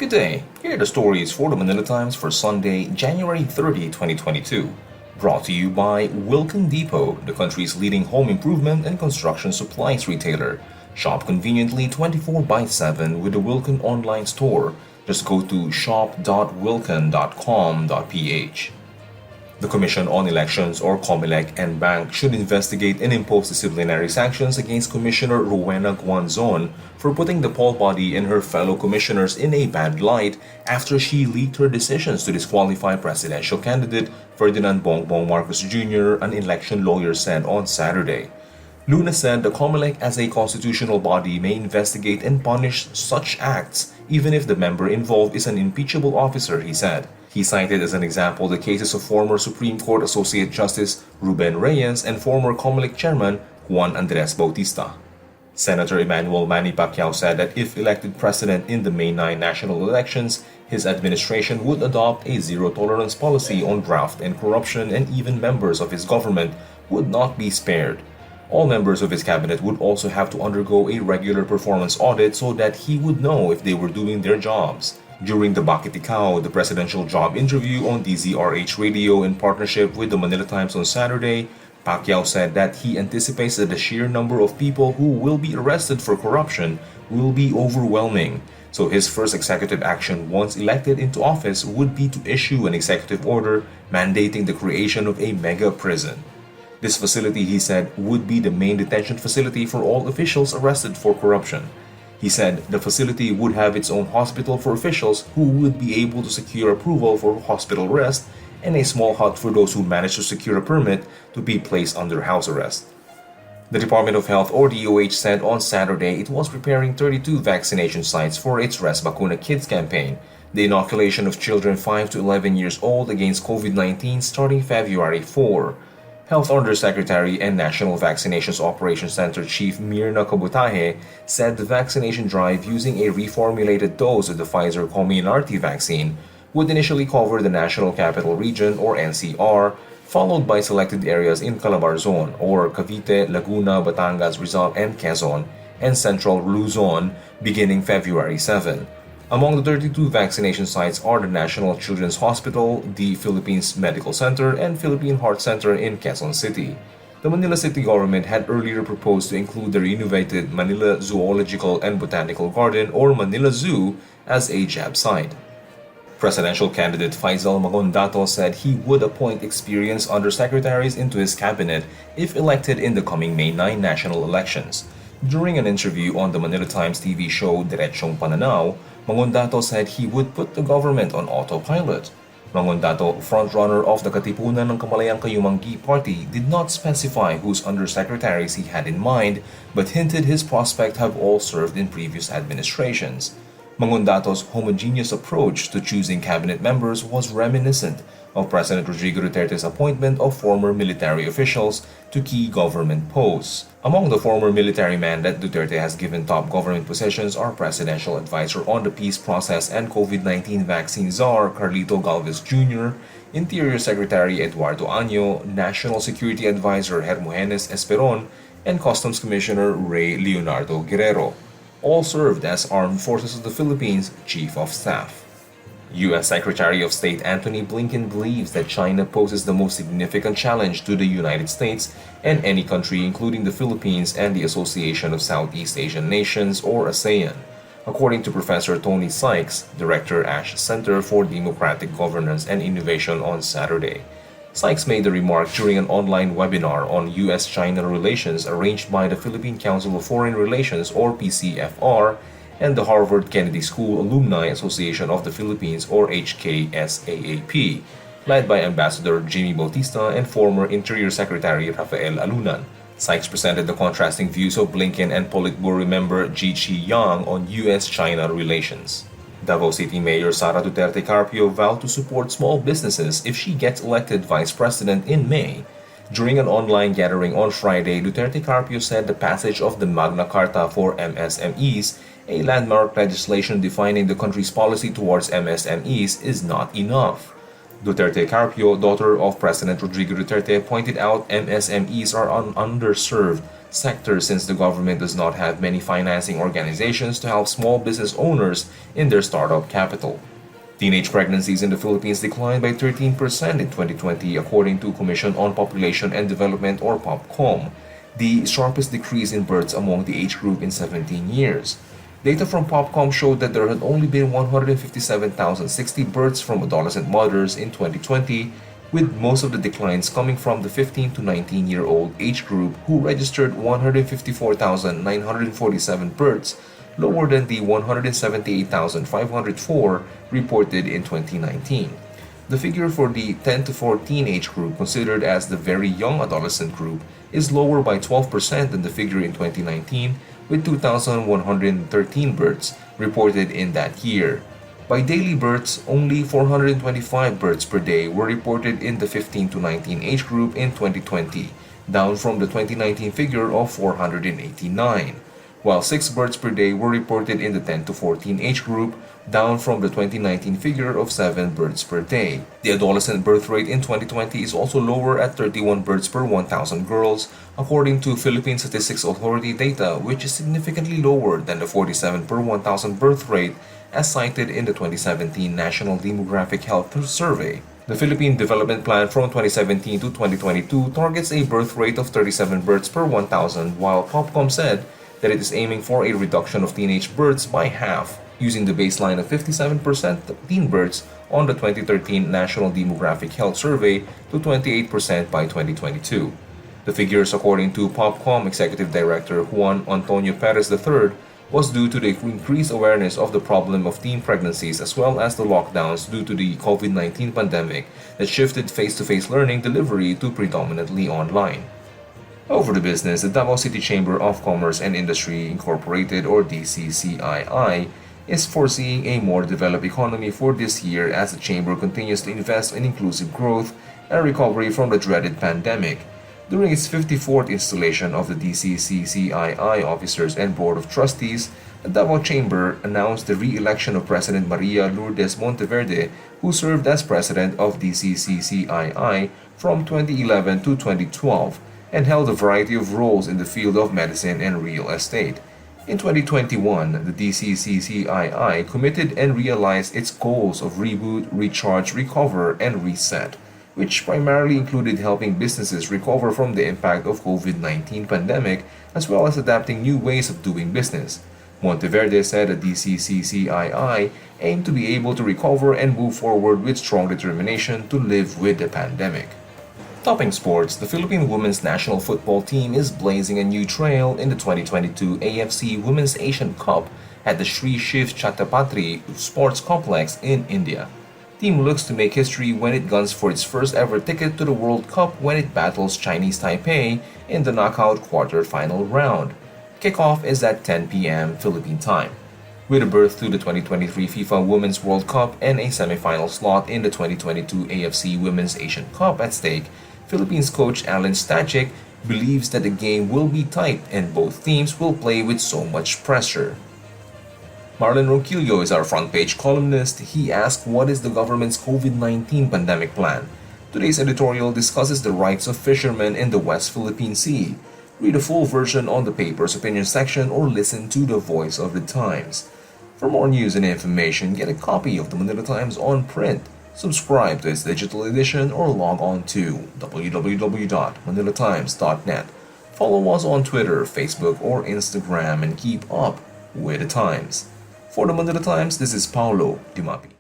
Good day. Here are the stories for the Manila Times for Sunday, January 30, 2022. Brought to you by Wilkin Depot, the country's leading home improvement and construction supplies retailer. Shop conveniently 24/7 with the Wilkin online store. Just go to shop.wilkin.com.ph. The Commission on Elections or COMELEC and Bank should investigate and impose disciplinary sanctions against Commissioner Rowena Guanzon for putting the poll body and her fellow commissioners in a bad light after she leaked her decisions to disqualify presidential candidate Ferdinand Bongbong Marcos Jr., an election lawyer said on Saturday. Luna said the COMELEC as a constitutional body may investigate and punish such acts even if the member involved is an impeachable officer, he said. He cited as an example the cases of former Supreme Court Associate Justice Ruben Reyes and former COMELEC Chairman Juan Andres Bautista. Senator Emmanuel Manny Pacquiao said that if elected president in the May 9 national elections, his administration would adopt a zero-tolerance policy on graft and corruption, and even members of his government would not be spared. All members of his cabinet would also have to undergo a regular performance audit so that he would know if they were doing their jobs. During the Bakit Ikaw, the presidential job interview on DZRH Radio in partnership with the Manila Times on Saturday, Pacquiao said that he anticipates that the sheer number of people who will be arrested for corruption will be overwhelming. So his first executive action once elected into office would be to issue an executive order mandating the creation of a mega prison. This facility, he said, would be the main detention facility for all officials arrested for corruption. He said the facility would have its own hospital for officials who would be able to secure approval for hospital arrest and a small hut for those who manage to secure a permit to be placed under house arrest. The Department of Health or DOH said on Saturday it was preparing 32 vaccination sites for its Res Vacuna Kids campaign, the inoculation of children 5 to 11 years old against COVID-19 starting February 4. Health Undersecretary and National Vaccinations Operations Center Chief Mirna Kabutahe said the vaccination drive using a reformulated dose of the Pfizer Comirnaty vaccine would initially cover the National Capital Region or NCR, followed by selected areas in Calabarzon or Cavite, Laguna, Batangas, Rizal, and Quezon, and Central Luzon beginning February 7. Among the 32 vaccination sites are the National Children's Hospital, the Philippines Medical Center, and Philippine Heart Center in Quezon City. The Manila City government had earlier proposed to include the renovated Manila Zoological and Botanical Garden or Manila Zoo as a jab site. Presidential candidate Faisal Magondato said he would appoint experienced undersecretaries into his cabinet if elected in the coming May 9 national elections. During an interview on the Manila Times TV show Diretsong Pananaw, Magondato said he would put the government on autopilot. Magondato, frontrunner of the Katipunan ng Kamalayang Kayumanggi Party, did not specify whose undersecretaries he had in mind, but hinted his prospects have all served in previous administrations. Magondato's homogeneous approach to choosing cabinet members was reminiscent of President Rodrigo Duterte's appointment of former military officials to key government posts. Among the former military men that Duterte has given top government positions are Presidential Advisor on the Peace Process and COVID-19 Vaccine Czar Carlito Galvez Jr., Interior Secretary Eduardo Año, National Security Advisor Hermogenes Esperon, and Customs Commissioner Ray Leonardo Guerrero. All served as Armed Forces of the Philippines Chief of Staff. U.S. Secretary of State Antony Blinken believes that China poses the most significant challenge to the United States and any country including the Philippines and the Association of Southeast Asian Nations or ASEAN, according to Professor Tony Sykes, Director Ash Center for Democratic Governance and Innovation on Saturday. Sykes made the remark during an online webinar on U.S.-China relations arranged by the Philippine Council of Foreign Relations or PCFR and the Harvard Kennedy School Alumni Association of the Philippines or HKSAAP, led by Ambassador Jimmy Bautista and former Interior Secretary Rafael Alunan. Sykes presented the contrasting views of Blinken and Politburo member Ji Chi-yang on U.S.-China relations. Davao City Mayor Sara Duterte Carpio vowed to support small businesses if she gets elected vice president in May. During an online gathering on Friday, Duterte Carpio said the passage of the Magna Carta for MSMEs, a landmark legislation defining the country's policy towards MSMEs, is not enough. Duterte Carpio, daughter of President Rodrigo Duterte, pointed out MSMEs are underserved sector since the government does not have many financing organizations to help small business owners in their startup capital. Teenage pregnancies in the Philippines declined by 13% in 2020 according to Commission on Population and Development or POPCOM, the sharpest decrease in births among the age group in 17 years. Data from POPCOM showed that there had only been 157,060 births from adolescent mothers in 2020, with most of the declines coming from the 15 to 19-year-old age group who registered 154,947 births, lower than the 178,504 reported in 2019. The figure for the 10 to 14 age group, considered as the very young adolescent group, is lower by 12% than the figure in 2019, with 2,113 births reported in that year. By daily births, only 425 births per day were reported in the 15 to 19 age group in 2020, down from the 2019 figure of 489, while 6 births per day were reported in the 10 to 14 age group, down from the 2019 figure of 7 births per day. The adolescent birth rate in 2020 is also lower at 31 births per 1,000 girls, according to Philippine Statistics Authority data, which is significantly lower than the 47 per 1,000 birth rate as cited in the 2017 National Demographic Health Survey. The Philippine Development Plan from 2017 to 2022 targets a birth rate of 37 births per 1,000, while POPCOM said that it is aiming for a reduction of teenage births by half, using the baseline of 57% teen births on the 2013 National Demographic Health Survey to 28% by 2022. The figures, according to POPCOM Executive Director Juan Antonio Perez III, was due to the increased awareness of the problem of teen pregnancies as well as the lockdowns due to the COVID-19 pandemic that shifted face-to-face learning delivery to predominantly online. Over to business, the Davao City Chamber of Commerce and Industry Incorporated or DCCII is foreseeing a more developed economy for this year as the chamber continues to invest in inclusive growth and recovery from the dreaded pandemic. During its 54th installation of the DCCII officers and Board of Trustees, the Davao Chamber announced the re-election of President Maria Lourdes Monteverde, who served as president of DCCII from 2011 to 2012 and held a variety of roles in the field of medicine and real estate. In 2021, the DCCII committed and realized its goals of reboot, recharge, recover, and reset, which primarily included helping businesses recover from the impact of COVID-19 pandemic as well as adapting new ways of doing business. Monteverde said the DCCII aimed to be able to recover and move forward with strong determination to live with the pandemic. Topping sports, the Philippine women's national football team is blazing a new trail in the 2022 AFC Women's Asian Cup at the Sri Shiv Chhatrapati Sports Complex in India. The team looks to make history when it guns for its first ever ticket to the World Cup when it battles Chinese Taipei in the knockout quarter-final round. Kickoff is at 10 p.m. Philippine time. With a berth to the 2023 FIFA Women's World Cup and a semi-final slot in the 2022 AFC Women's Asian Cup at stake, Philippines coach Alan Stajic believes that the game will be tight and both teams will play with so much pressure. Marlon Ronquillo is our front page columnist. He asked what is the government's COVID-19 pandemic plan. Today's editorial discusses the rights of fishermen in the West Philippine Sea. Read a full version on the paper's opinion section or listen to the Voice of the Times. For more news and information, get a copy of the Manila Times on print. Subscribe to its digital edition or log on to www.manilatimes.net. Follow us on Twitter, Facebook, or Instagram and keep up with the Times. For the Manila Times, this is Paulo Dimapi.